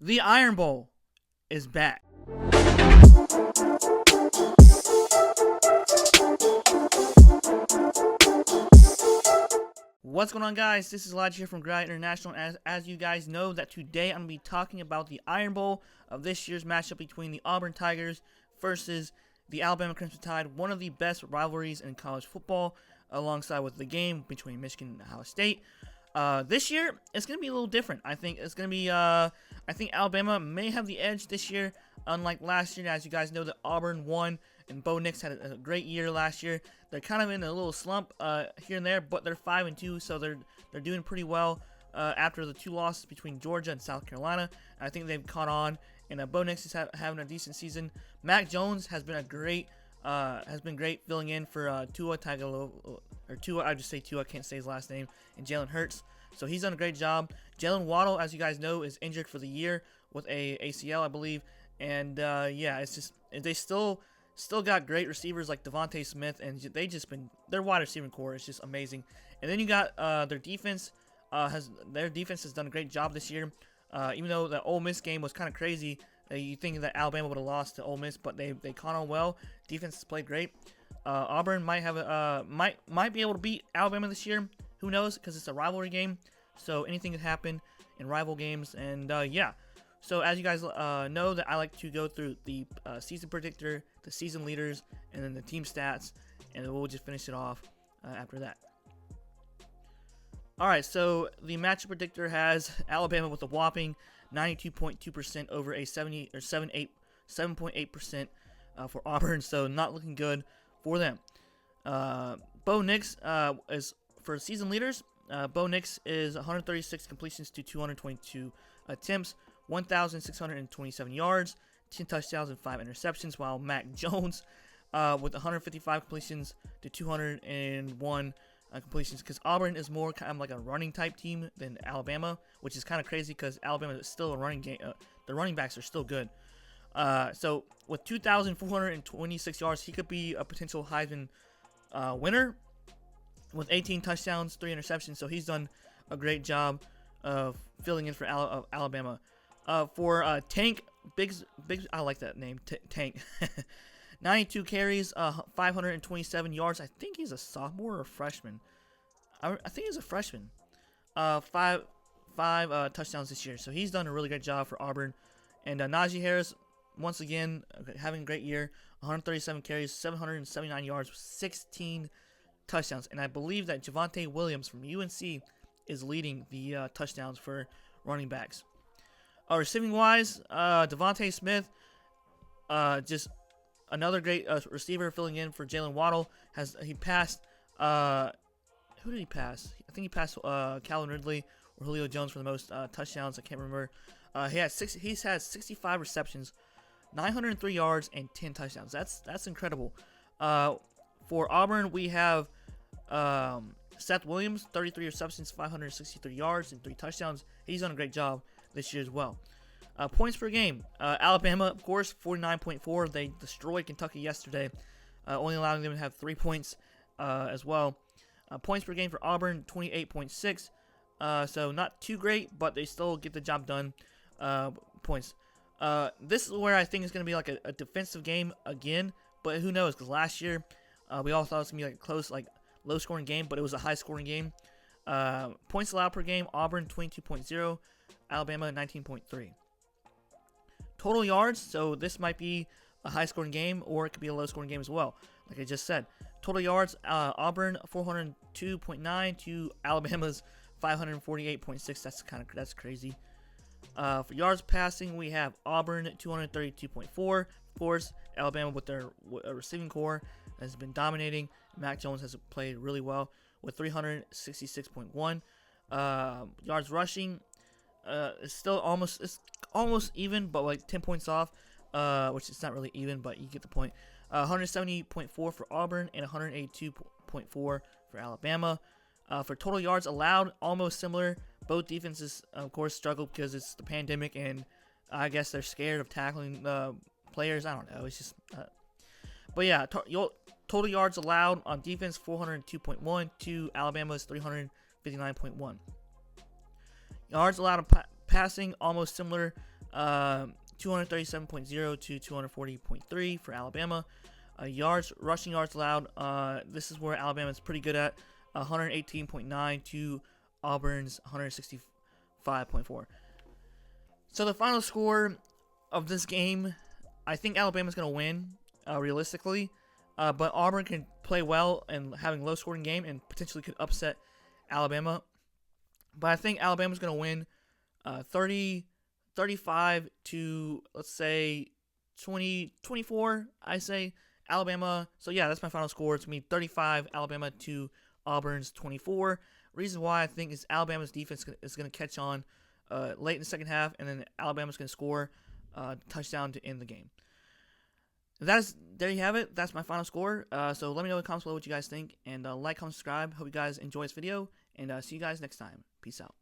The Iron Bowl is back. What's going on, guys? This is Elijah here from Grind International. As you guys know, that today I'm going to be talking about the Iron Bowl of this year's matchup between the Auburn Tigers versus the Alabama Crimson Tide, one of the best rivalries in college football, alongside with the game between Michigan and Ohio State. This year, it's going to be a little different. I think it's going to be, I think Alabama may have the edge this year, unlike last year. As you guys know, that Auburn won, and Bo Nix had a great year last year. They're kind of in a little slump here and there, but they're 5-2, so they're doing pretty well after the two losses between Georgia and South Carolina. I think they've caught on, and Bo Nix is having a decent season. Mac Jones has been great filling in for Tua Tagovailoa, or Tua. I just say Tua, I can't say his last name, and Jalen Hurts. So he's done a great job. Jalen Waddle, as you guys know, is injured for the year with a ACL, I believe. And yeah, it's just they still got great receivers like Devonta Smith, and their wide receiving core is just amazing. And then you got their defense has done a great job this year. Even though the Ole Miss game was kind of crazy, you think that Alabama would have lost to Ole Miss, but they caught on well. Defense has played great. Auburn might be able to beat Alabama this year. Who knows? Because it's a rivalry game, so anything could happen in rival games. And yeah, so as you guys know, that I like to go through the season predictor, the season leaders, and then the team stats, and we'll just finish it off after that. All right, so the matchup predictor has Alabama with a whopping 92.2% over a 7.8% for Auburn, so not looking good for them. Bo Nix is for season leaders. Bo Nix is 136 completions to 222 attempts, 1,627 yards, 10 touchdowns, and 5 interceptions, while Mac Jones with 155 completions to 201 completions, because Auburn is more kind of like a running type team than Alabama, which is kind of crazy because Alabama is still a running game. The running backs are still good. So with 2,426 yards, he could be a potential Heisman winner with 18 touchdowns, 3 interceptions. So he's done a great job of filling in for Alabama. For Tank, Biggs, I like that name, Tank. 92 carries, 527 yards. I think he's a sophomore or a freshman. I think he's a freshman. Five touchdowns this year. So he's done a really great job for Auburn. And Najee Harris, once again, having a great year. 137 carries, 779 yards, 16 touchdowns. And I believe that Devonta Williams from UNC is leading the touchdowns for running backs. Receiving wise, Devonta Smith, just another great receiver filling in for Jalen Waddle. He passed? Who did he pass? I think he passed Calvin Ridley or Julio Jones for the most touchdowns. I can't remember. He's had 65 receptions, 903 yards, and 10 touchdowns. That's incredible. For Auburn, we have Seth Williams, 33 receptions, 563 yards, and 3 touchdowns. He's done a great job this year as well. Points per game. Alabama, of course, 49.4. They destroyed Kentucky yesterday, only allowing them to have 3 points as well. Points per game for Auburn, 28.6. So not too great, but they still get the job done. Points. This is where I think it's going to be like a defensive game again, but who knows? Because last year, we all thought it was going to be like a close, like low-scoring game, but it was a high-scoring game. Points allowed per game, Auburn 22.0, Alabama 19.3. Total yards, so this might be a high-scoring game, or it could be a low-scoring game as well, like I just said. Total yards, Auburn 402.9 to Alabama's 548.6. That's crazy. For yards passing, we have Auburn 232.4. Of course, Alabama with their receiving core has been dominating. Mac Jones has played really well with 366.1. Yards rushing, it's still almost even, but like 10 points off, which is not really even, but you get the point. 170.4 for Auburn and 182.4 for Alabama. For total yards allowed, almost similar. Both defenses, of course, struggle because it's the pandemic, and I guess they're scared of tackling players. I don't know. It's just, but yeah, total yards allowed on defense 402.1 to Alabama's 359.1. Yards allowed on passing almost similar. 237.0 to 240.3 for Alabama. Rushing yards allowed. This is where Alabama is pretty good at. 118.9 to Auburn's 165.4. So the final score of this game, I think Alabama's going to win, realistically. But Auburn can play well and having a low-scoring game and potentially could upset Alabama. But I think Alabama's going to win 35 to, let's say, 24, I say, Alabama. So, yeah, that's my final score. It's going to be 35 Alabama to Auburn's 24. Reason why I think is Alabama's defense is going to catch on late in the second half, and then Alabama's going to score a touchdown to end the game. There you have it. That's my final score. So let me know in the comments below what you guys think, and like, comment, subscribe. Hope you guys enjoy this video, and see you guys next time. Peace out.